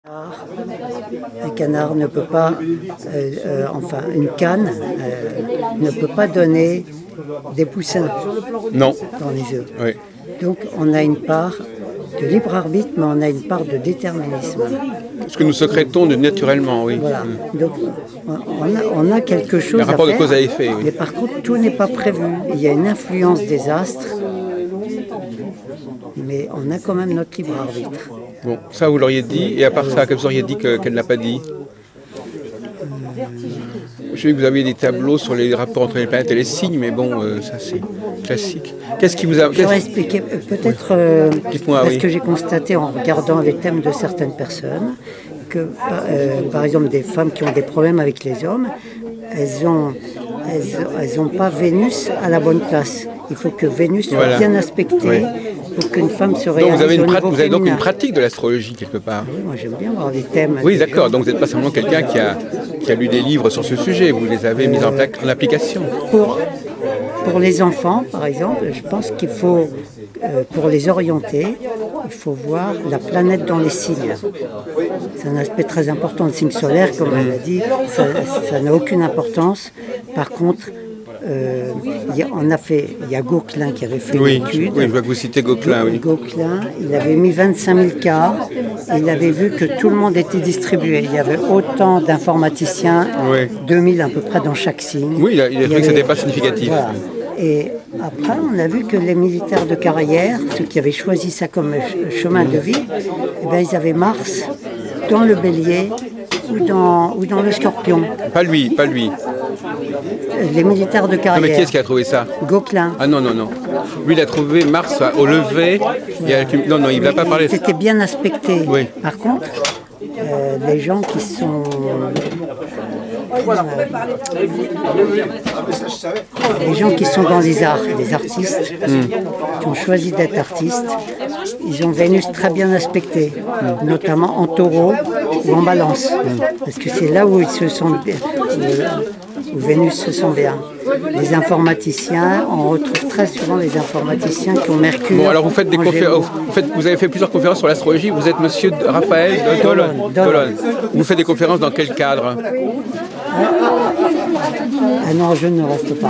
Un canard ne peut pas, enfin une canne ne peut pas donner des poussins Non. dans les œufs. Oui. Donc on a une part de libre arbitre, mais on a une part de déterminisme. Ce que nous sécrétons naturellement, oui. Voilà. Donc on a quelque chose Le rapport à faire, de cause à effet, oui. mais par contre tout n'est pas prévu. Il y a une influence des astres, mais on a quand même notre libre arbitre. Bon, ça vous l'auriez dit, et à part ça, que vous auriez dit qu'elle n'a pas dit? Je sais que vous avez des tableaux sur les rapports entre les planètes et les signes, mais bon, ça c'est classique. Qu'est-ce qui vous a... J'aurais expliqué peut-être Dites-moi, parce oui. que j'ai constaté en regardant les thèmes de certaines personnes que, par exemple, des femmes qui ont des problèmes avec les hommes, elles ont pas Vénus à la bonne place. Il faut que Vénus soit Voilà. bien aspectée Oui. pour qu'une femme se Donc réalise vous avez, au niveau vous avez donc féminin. une pratique de l'astrologie quelque part. Oui, moi j'aime bien voir des thèmes. Oui, des d'accord. gens. Donc vous n'êtes pas simplement quelqu'un qui a lu des livres sur ce sujet, vous les avez mis en application. Pour les enfants, par exemple, je pense qu'il faut, pour les orienter, il faut voir la planète dans les signes. C'est un aspect très important. Le signe solaire, comme elle a dit, ça n'a aucune importance. Par contre, il y a Gauquelin qui avait fait Oui, une étude. oui, je vois que vous citez Gauquelin, oui. Gauquelin, il avait mis 25 000 cas. Il avait vu que tout le monde était distribué. Il y avait autant d'informaticiens, Oui. 2000 à peu près dans chaque signe. Oui, il a trouvé que ce n'était pas significatif. Voilà. Et après, on a vu que les militaires de carrière, ceux qui avaient choisi ça comme chemin de vie, eh bien, ils avaient Mars dans le bélier ou dans le scorpion. Pas lui, pas lui. Les militaires de Non, carrière. mais qui est-ce qui a trouvé ça? Gauquelin. Ah non, non, non. Lui, il a trouvé Mars au lever. Non, non, il ne l'a pas parlé. C'était bien aspecté. Oui. Par contre, les gens qui sont... les gens qui sont dans les arts, les artistes, qui ont choisi d'être artistes, ils ont Vénus très bien aspectée, notamment en taureau ou en balance. Parce que c'est là où ils se sentent bien, où Vénus se sent bien. Les informaticiens, on retrouve très souvent les informaticiens qui ont Mercure. Bon, alors vous faites des en conférences. Gémeaux. Vous avez fait plusieurs conférences sur l'astrologie. Vous êtes monsieur Raphaël Dollon. Vous faites des conférences dans quel cadre? Ah non, je ne reste pas.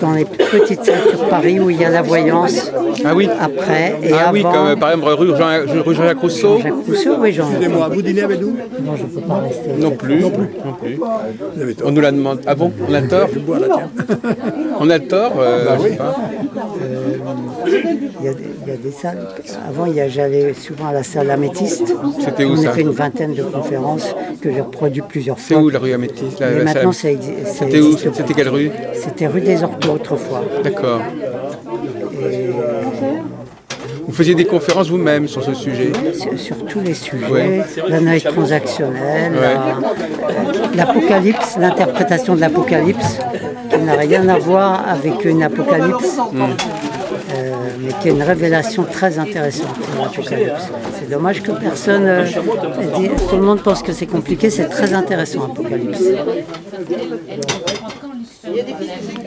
Dans les petites salles sur Paris où il y a la voyance, Ah oui. après et Ah avant. oui, comme par exemple rue Jean-Jacques Rousseau. Jacques Rousseau, oui, Jean. Excusez-moi, vous dînez avec nous? Non, je ne peux pas rester. Non plus. Non plus. Vous avez tort. On nous la demande. Ah bon? On a tort? Je bois la tienne. On a tort je sais pas. Il y a des salles. Avant, j'allais souvent à la salle Améthyste. C'était où On ça? a fait une vingtaine de conférences que j'ai reproduites plusieurs C'est fois. où la rue Améthyste? Mais maintenant, C'était où? C'était quelle rue? C'était rue des Orteaux autrefois. D'accord. Vous faisiez des conférences vous-même sur ce sujet? Sur tous les sujets, Ouais. l'analyse transactionnelle, Ouais. l'apocalypse, l'interprétation de l'apocalypse, qui n'a rien à voir avec une apocalypse, mais qui est une révélation très intéressante, l'apocalypse. C'est dommage que personne, tout le monde pense que c'est compliqué, c'est très intéressant, l'apocalypse.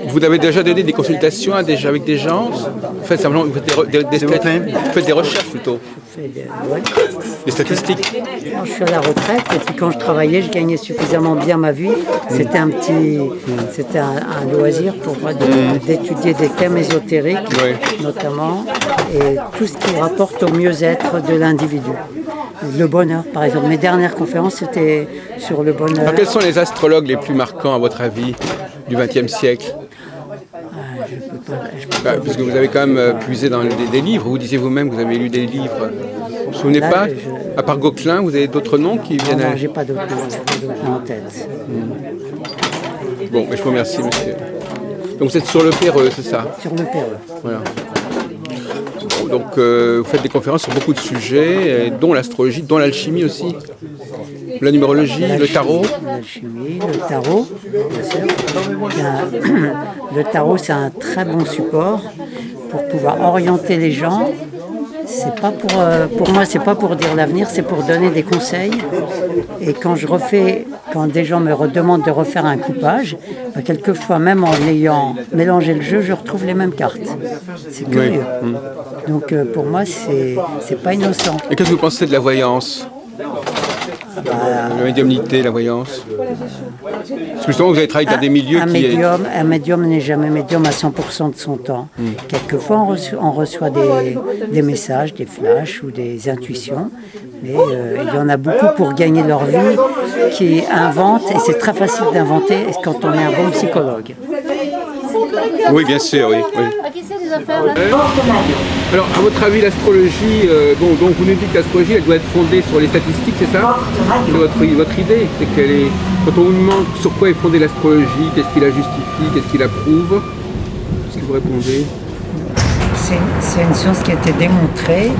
Vous avez déjà donné des consultations avec des gens? Vous faites simplement vous faites des recherches plutôt, Ouais. des statistiques. Quand je suis à la retraite et puis quand je travaillais, je gagnais suffisamment bien ma vie. C'était un loisir pour moi d'étudier des thèmes ésotériques, Oui. notamment, et tout ce qui rapporte au mieux-être de l'individu. Le bonheur, par exemple. Mes dernières conférences, c'était sur le bonheur. Alors, quels sont les astrologues les plus marquants à votre avis du XXe siècle? Puisque vous avez quand même puisé dans des livres. Vous disiez vous-même que vous avez lu des livres. Vous vous souvenez Là, pas? À part Gauquelin, vous avez d'autres noms qui viennent Non, à... j'ai pas d'autres noms en tête. Bon, mais je vous remercie, monsieur. Donc vous êtes sur le Péreux, c'est ça? Sur le Péreux. Voilà. Bon, donc vous faites des conférences sur beaucoup de sujets, dont l'astrologie, dont l'alchimie aussi. La numérologie, le tarot. L'alchimie, le tarot, bien sûr. Le tarot, c'est un très bon support pour pouvoir orienter les gens C'est pas pour moi, c'est pas pour dire l'avenir, c'est pour donner des conseils. Et quand des gens me demandent de refaire un coupage, bah, quelquefois même en ayant mélangé le jeu, je retrouve les mêmes cartes. C'est curieux. Donc pour moi, c'est pas innocent. Et qu'est-ce que vous pensez de la voyance? La médiumnité, la voyance? Parce que justement, vous avez travaillé dans des milieux Un médium n'est jamais médium à 100% de son temps. Quelquefois, on reçoit des messages, des flashs ou des intuitions, mais il y en a beaucoup pour gagner leur vie qui inventent, et c'est très facile d'inventer quand on est un bon psychologue. Oui, bien sûr, oui. Alors, à votre avis, l'astrologie, donc vous nous dites que l'astrologie, elle doit être fondée sur les statistiques, c'est ça? C'est votre idée? C'est qu'elle est... Quand on vous demande sur quoi est fondée l'astrologie, qu'est-ce qui la justifie, qu'est-ce qui la prouve, qu'est-ce que vous répondez? C'est une science qui a été démontrée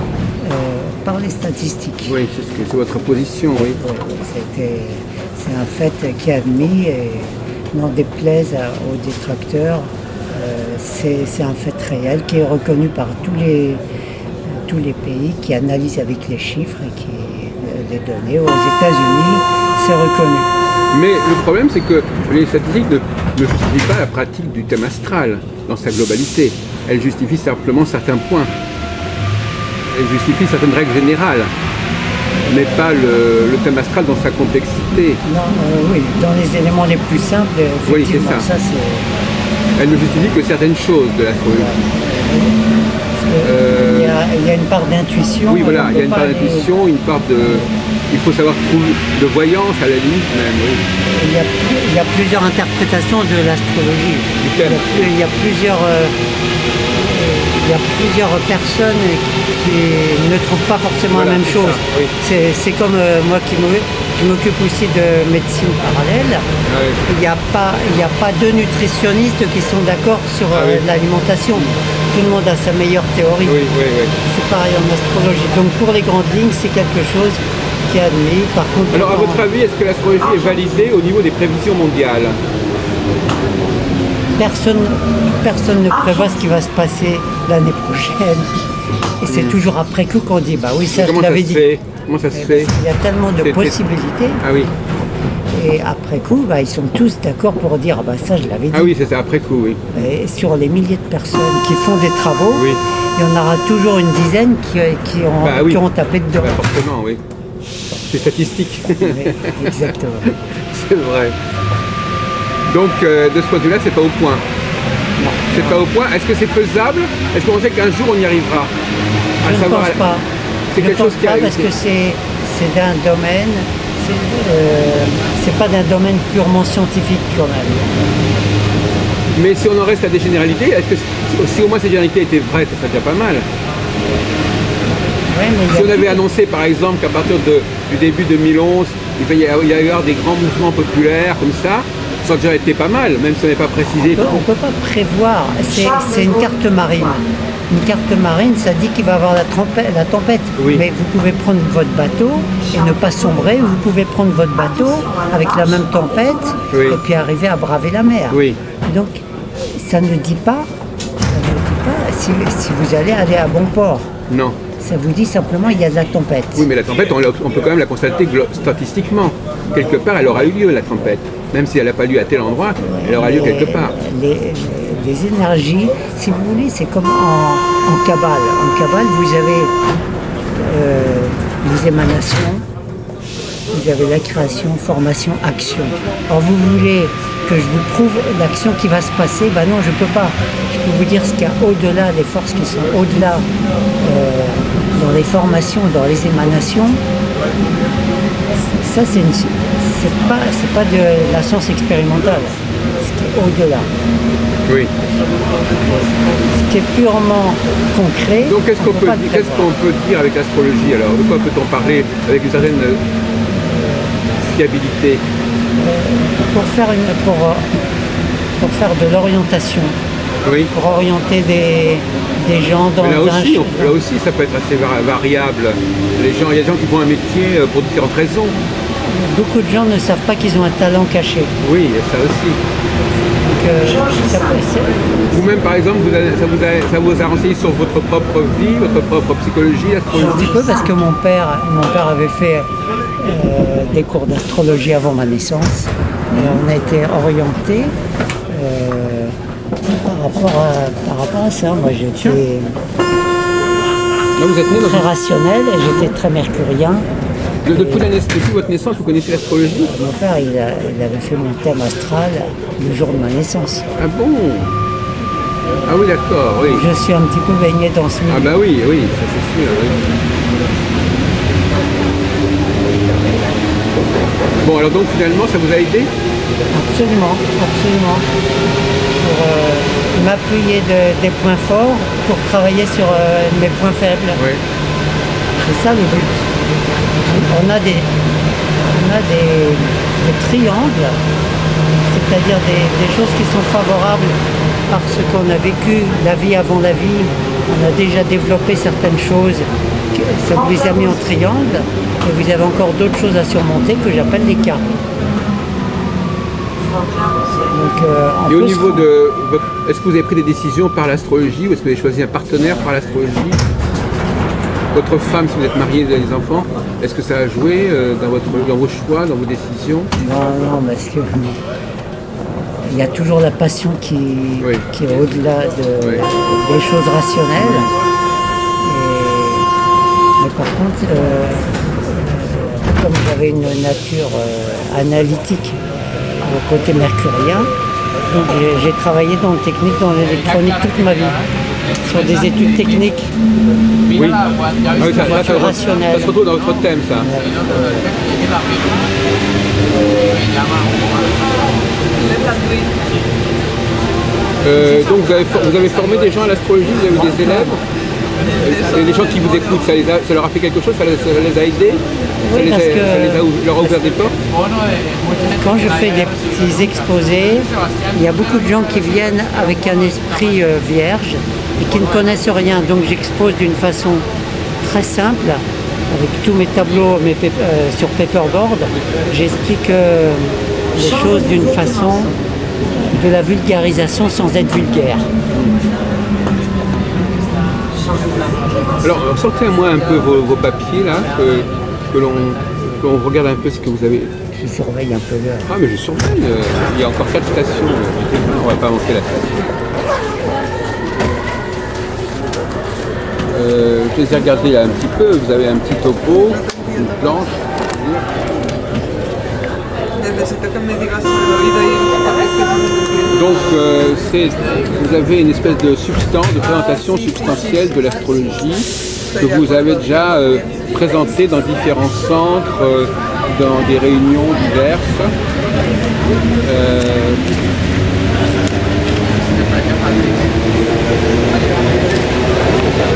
par les statistiques. Oui, c'est votre position, oui. C'est un fait qui est admis et n'en déplaise aux détracteurs. C'est un fait réel qui est reconnu par tous les pays qui analysent avec les chiffres et qui les données. Aux États-Unis, c'est reconnu. Mais le problème, c'est que les statistiques ne justifient pas la pratique du thème astral dans sa globalité. Elles justifient simplement certains points. Elles justifient certaines règles générales, mais pas le thème astral dans sa complexité. Non, oui, dans les éléments les plus simples, effectivement, oui, c'est ça. C'est... Elle ne justifie que certaines choses de l'astrologie. Il y a une part d'intuition. Oui, voilà, il y a une part d'intuition, une part de... Il faut savoir trouver de voyance à la limite même. Oui. Il y a plusieurs interprétations de l'astrologie. Il y a plusieurs personnes qui ne trouvent pas forcément la même chose. Oui. C'est comme moi je m'occupe aussi de médecine parallèle. Ah oui. Il n'y a pas deux nutritionnistes qui sont d'accord sur l'alimentation. Tout le monde a sa meilleure théorie. Oui. C'est pareil en astrologie. Donc pour les grandes lignes, c'est quelque chose qui est admis. Par contre, alors à votre avis, est-ce que l'astrologie est validée au niveau des prévisions mondiales? Personne ne prévoit ce qui va se passer l'année prochaine. Et c'est toujours après coup qu'on dit, bah oui, ça je l'avais dit. Comment ça se fait? Il y a tellement de possibilités. Ah oui. Et après coup, bah, ils sont tous d'accord pour dire, bah ça je l'avais dit. Ah oui, c'est ça, après coup, oui. Et sur les milliers de personnes qui font des travaux, il y en aura toujours une dizaine qui ont tapé dedans. Bah, forcément, oui. C'est statistique. Exactement. C'est vrai. Donc, de ce point de vue-là, c'est pas au point. Non. C'est pas au point. Est-ce que c'est faisable? Est-ce qu'on sait qu'un jour on y arrivera? Je ne pense pas. C'est quelque chose qui arrive. Parce que c'est d'un domaine, c'est pas d'un domaine purement scientifique quand même. Mais si on en reste à des généralités, est-ce que si au moins ces généralités étaient vraies, ça serait déjà pas mal? Ouais, si on avait annoncé par exemple qu'à partir du début 2011, il va y avoir des grands mouvements populaires comme ça aurait déjà été pas mal, même si on n'est pas précisé. On ne peut pas prévoir, c'est une carte marine. Une carte marine, ça dit qu'il va y avoir la tempête. Oui. Mais vous pouvez prendre votre bateau et ne pas sombrer, vous pouvez prendre votre bateau avec la même tempête et puis arriver à braver la mer. Oui. Donc ça ne dit pas si vous allez aller à bon port. Non. Ça vous dit simplement il y a de la tempête. Oui, mais la tempête, on peut quand même la constater statistiquement. Quelque part, elle aura eu lieu, la tempête. Même si elle n'a pas lieu à tel endroit, elle aura lieu quelque part. Les énergies, si vous voulez, c'est comme en Kabbale. En Kabbale, vous avez les émanations, vous avez la création, formation, action. Alors vous voulez que je vous prouve l'action qui va se passer? Ben non, je ne peux pas. Je peux vous dire ce qu'il y a au-delà, les forces qui sont au-delà, dans les formations, dans les émanations. Ça, c'est pas de la science expérimentale, ce qui est au-delà. Oui. Ce qui est purement concret. Donc qu'est-ce qu'on peut dire avec l'astrologie alors? De quoi peut-on parler avec une certaine fiabilité? Pour faire de l'orientation. Oui. Pour orienter des gens dans là aussi, ça peut être assez variable. Il y a des gens qui font un métier pour différentes raisons. Beaucoup de gens ne savent pas qu'ils ont un talent caché. Oui, il y a ça aussi. Donc, Vous-même, par exemple, ça vous a renseigné sur votre propre vie, votre propre psychologie, Un petit astrologie? peu parce que mon père avait fait des cours d'astrologie avant ma naissance. Et on a été orienté par rapport à ça. Moi, j'étais Là, vous êtes né dans très rationnel et j'étais très mercurien. Depuis votre naissance, vous connaissez l'astrologie? Mon père, il avait fait mon thème astral le jour de ma naissance. Ah bon? Ah oui, d'accord, oui. Je suis un petit peu baigné dans ce milieu. Ah bah oui, oui, ça c'est sûr, oui. Bon, alors donc finalement, ça vous a aidé? Absolument, absolument. Pour m'appuyer des points forts pour travailler sur mes points faibles. Oui. C'est ça le but. On a des triangles, c'est-à-dire des choses qui sont favorables parce qu'on a vécu la vie avant la vie, on a déjà développé certaines choses, ça vous les a mis en triangle, et vous avez encore d'autres choses à surmonter que j'appelle les cas. Donc, Et au niveau de votre... Est-ce que vous avez pris des décisions par l'astrologie ou est-ce que vous avez choisi un partenaire par l'astrologie? Votre femme, si vous êtes marié et vous avez des enfants, est-ce que ça a joué dans vos choix, dans vos décisions? Non, parce que il y a toujours la passion qui est au-delà des choses rationnelles. Mais par contre, comme j'avais une nature analytique au côté mercurien, donc j'ai travaillé dans le technique, dans l'électronique toute ma vie, sur des études techniques. Oui. Ah oui, ça rationnel. se retrouve dans votre thème, ça. Donc vous avez formé des gens à l'astrologie, vous avez eu des élèves, des gens qui vous écoutent, ça leur a fait quelque chose, ça les a aidés, Oui, parce que leur a ouvert des portes. quand je fais des petits exposés, il y a beaucoup de gens qui viennent avec un esprit vierge et qui ne connaissent rien. Donc j'expose d'une façon très simple, avec tous mes tableaux sur paperboard. J'explique les choses d'une façon de la vulgarisation sans être vulgaire. Alors sortez-moi un peu vos papiers là, que l'on regarde un peu ce que vous avez. Je surveille un peu l'heure. Ah mais je surveille, il y a encore 4 stations, on va pas manquer la station. Je les ai regardés là un petit peu, vous avez un petit topo, une planche. Donc vous avez une espèce de substance, de présentation substantielle de l'astrologie que vous avez déjà présentée dans différents centres, dans des réunions diverses.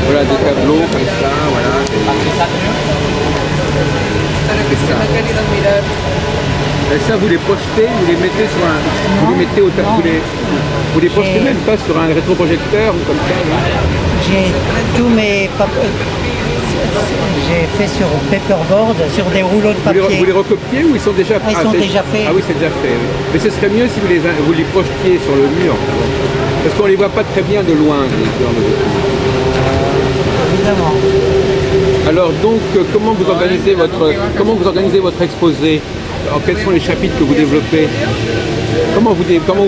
Voilà des tableaux comme ça, voilà. Et ça, vous les projetez, vous les mettez sur un... Vous les mettez au tableau, vous les projetez même pas sur un rétroprojecteur ou comme ça. J'ai tous mes j'ai fait sur paperboard, sur des rouleaux de papier. Vous les recopiez ou ils sont déjà Ils sont déjà faits. Ah oui, c'est déjà fait. Oui. Mais ce serait mieux si vous les projetiez sur le mur. Parce qu'on ne les voit pas très bien de loin, les genres de documents. Évidemment. Alors donc, comment vous organisez votre exposé? Alors, quels sont les chapitres que vous développez? Comment vous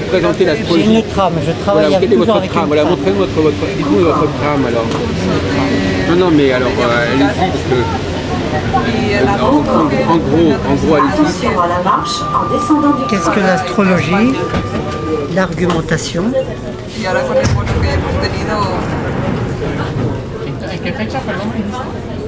présentez l'astrologie? J'ai une trame, je travaille Voilà, avec quelle est votre toujours avec trame? une Voilà, trame. montrez-nous dites-nous votre trame alors. Non, mais alors, allez-y, parce que... En gros, allez-y. Qu'est-ce que l'astrologie? L'argumentation. Y ahora con el vuelo que hemos tenido ¿En qué fecha, perdón?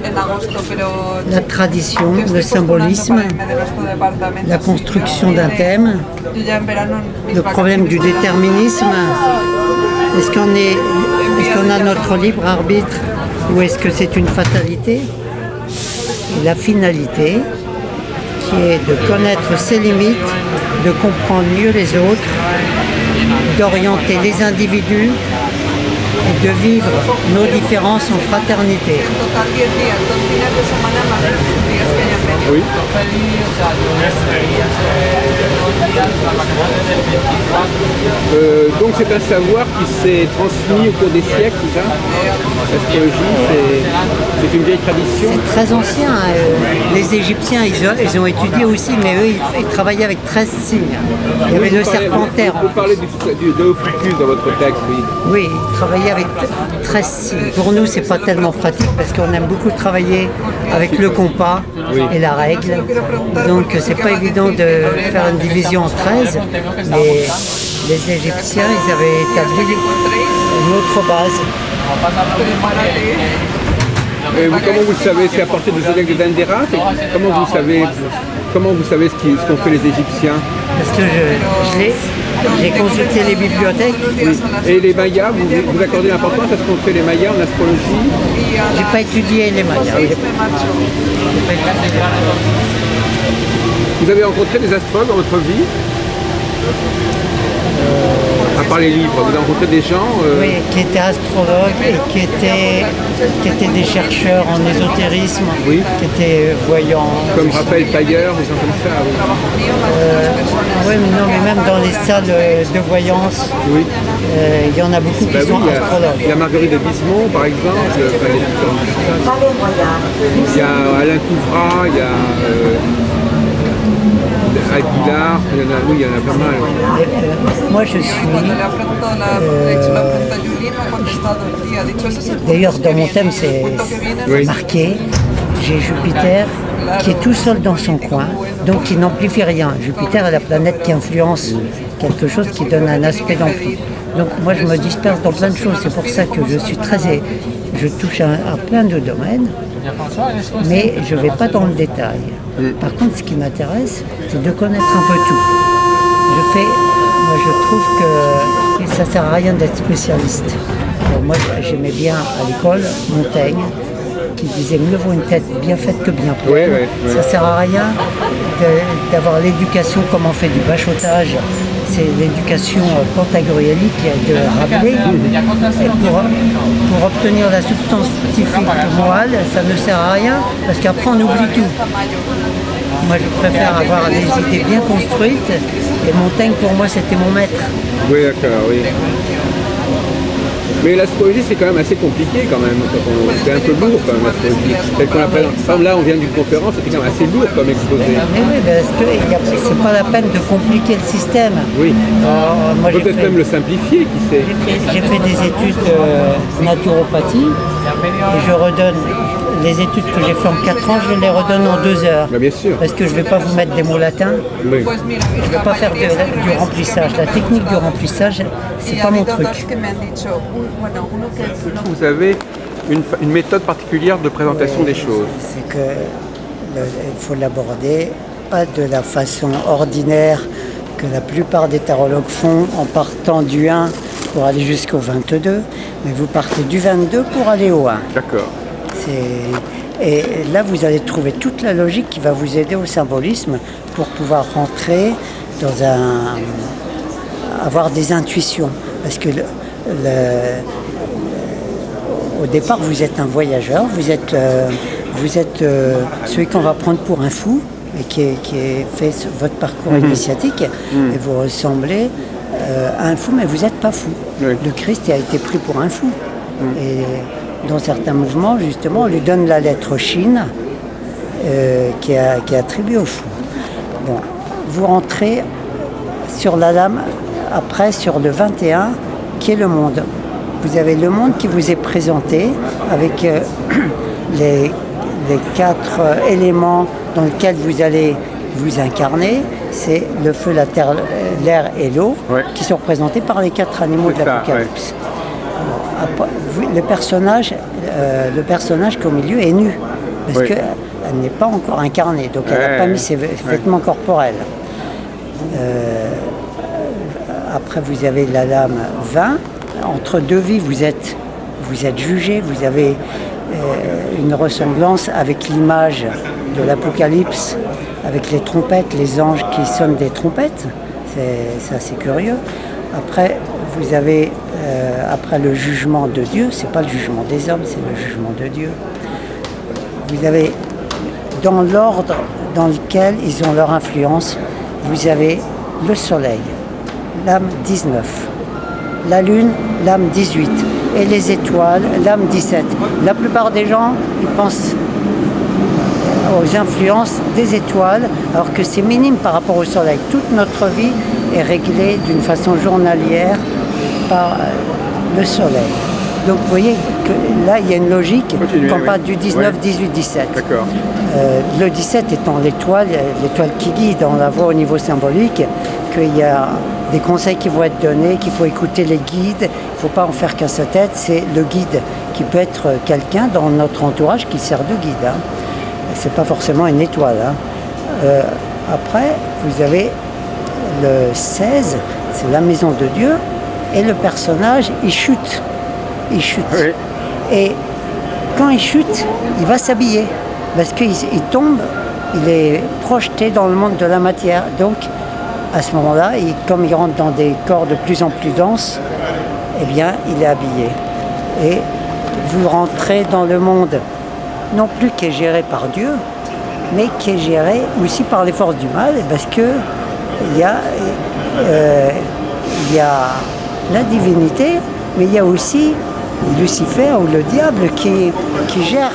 en agosto, pero La tradition, yo estoy le symbolisme, postulando para irme de nuestro departamento. la construction d'un thème, Yo ya en verano mis le problème du vacaciones déterminisme. Est-ce qu'on a notre libre arbitre ou est-ce que c'est une fatalité? Et la finalité, qui est de connaître ses limites, de comprendre mieux les autres, d'orienter les individus et de vivre nos différences en fraternité. en total 10 días, 2 fines de semana más los días que hayan venido. Oui. Feliz, o sea, yo Donc c'est un savoir qui s'est transmis au cours des siècles, c'est ça? L'astrologie, c'est une vieille tradition. C'est très ancien. Les Égyptiens, ils ont étudié aussi, mais eux, ils travaillaient avec 13 signes. Il y avait le serpentaire. Vous parlez de Ophiuchus dans votre texte, oui. Oui, ils travaillaient avec 13 signes. Pour nous, c'est pas tellement pratique parce qu'on aime beaucoup travailler avec le compas et la règle. Donc, c'est pas évident de faire une division en 13, mais les Égyptiens, ils avaient établi une autre base. Comment vous le savez? C'est à partir du zodiaque de Dendera? Comment vous savez ce qu'ont fait les Égyptiens? Parce que j'ai consulté les bibliothèques. Oui. Et les Mayas, vous accordez l'importance à ce qu'ont fait les Mayas en astrologie? J'ai pas étudié les Mayas. Vous avez rencontré des astrologues dans votre vie? À part les livres, vous avez rencontré des gens Oui, qui étaient astrologues et qui étaient des chercheurs en ésotérisme, Oui. qui étaient voyants. comme Raphaël Pailleur, des gens comme ça? Oui. Oui, mais non, mais même dans les salles de voyance, Oui. il y en a beaucoup qui Bah oui, sont il y astrologues. a Marguerite de Bismont, par exemple. Il y a Alain Couvrat, il y a Aguilar, il y en a pas mal. Moi, je suis. Cuando le ha preguntado le he hecho la pregunta a Julie, no ha contestado el día. Ha dicho, ese es el D'ailleurs, punto dans que mon viene. thème, El punto que viene Oui. marqué. J'ai Jupiter qui est tout seul dans son coin, donc qui n'amplifie rien. Jupiter est la planète qui influence quelque chose, qui donne un aspect d'ampli. Donc moi, je me disperse dans plein de choses. C'est pour ça que je suis je touche à plein de domaines, mais je ne vais pas dans le détail. Par contre, ce qui m'intéresse, c'est de connaître un peu tout. Moi, je trouve que ça ne sert à rien d'être spécialiste. Moi, j'aimais bien à l'école Montaigne, qui disait mieux vaut une tête bien faite que bien pleine. Ouais. Ça ne sert à rien d'avoir l'éducation comme on fait du bachotage. C'est l'éducation pentagorielique de Rabelais. Et pour obtenir la substance scientifique morale, ça ne sert à rien parce qu'après on oublie tout. Moi je préfère avoir des idées bien construites et Montaigne pour moi c'était mon maître. Oui, d'accord, oui. Mais l'astrologie, c'est quand même assez compliqué quand même. C'est un peu lourd quand même l'astrologie. Tel qu'on l'appelle. Par exemple, là, on vient d'une conférence, c'était quand même assez lourd comme exposé. Mais oui, parce que c'est pas la peine de compliquer le système. Oui. Moi, Peut-être même le simplifier, qui sait. J'ai fait des études naturopathie et je redonne les études que j'ai fait en 4 ans, je les redonne en 2 heures. Bah, bien sûr. Parce que je ne vais pas vous mettre des mots latins, Oui. Pues mira, je ne vais pas faire du remplissage. La technique du remplissage, c'est y pas ha mon habido truc. dos que me han dicho, bueno, uno que Vous avez une méthode particulière de présentation des choses. C'est que il faut l'aborder pas de la façon ordinaire que la plupart des tarologues font en partant du 1 pour aller jusqu'au 22, mais vous partez du 22 pour aller au 1. D'accord. Et là, vous allez trouver toute la logique qui va vous aider au symbolisme pour pouvoir rentrer dans avoir des intuitions. Parce que au départ, vous êtes un voyageur, vous êtes celui qu'on va prendre pour un fou et qui est fait votre parcours initiatique et vous ressemblez à un fou, mais vous n'êtes pas fou. Oui. Le Christ a été pris pour un fou. Et dans certains mouvements, justement, on lui donne la lettre Chine qui est attribuée au fou. Bon, vous rentrez sur la lame, après sur le 21, qui est le monde. Vous avez le monde qui vous est présenté avec les 4 éléments dans lesquels vous allez vous incarner. C'est le feu, la terre, l'air et l'eau, Ouais. qui sont représentés par les 4 animaux de C'est ça, l'Apocalypse. Le personnage qui est au milieu est nu, parce Oui. qu'elle n'est pas encore incarnée, donc elle n'a Ouais, pas mis ses vêtements corporels. Après, vous avez la lame 20. Entre deux vies, vous êtes jugé, vous avez une ressemblance avec l'image de l'Apocalypse, avec les trompettes, les anges qui sonnent des trompettes. C'est assez curieux. Après, vous avez, après le jugement de Dieu, c'est pas le jugement des hommes, c'est le jugement de Dieu. Vous avez, dans l'ordre dans lequel ils ont leur influence, vous avez le soleil, l'âme 19. La lune, l'âme 18. Et les étoiles, l'âme 17. La plupart des gens, ils pensent aux influences des étoiles, alors que c'est minime par rapport au soleil. Toute notre vie est réglée d'une façon journalière par le soleil. Donc vous voyez que là, il y a une logique quand on parle du 19, 18, 17. D'accord. Le 17 étant l'étoile qui guide, on la voit au niveau symbolique, qu'il y a des conseils qui vont être donnés, qu'il faut écouter les guides, il ne faut pas en faire qu'à sa tête, c'est le guide qui peut être quelqu'un dans notre entourage qui sert de guide. Hein. Ce n'est pas forcément une étoile. Hein. Après, vous avez le 16, c'est la maison de Dieu, et le personnage, il chute. Il chute. Oui. Et quand il chute, il va s'habiller, parce qu'il tombe, il est projeté dans le monde de la matière. Donc, à ce moment-là, comme il rentre dans des corps de plus en plus denses, eh bien, il est habillé. Et vous rentrez dans le monde, non plus qui est géré par Dieu, mais qui est géré aussi par les forces du mal, parce que il y a la divinité, mais il y a aussi Lucifer ou le diable qui gère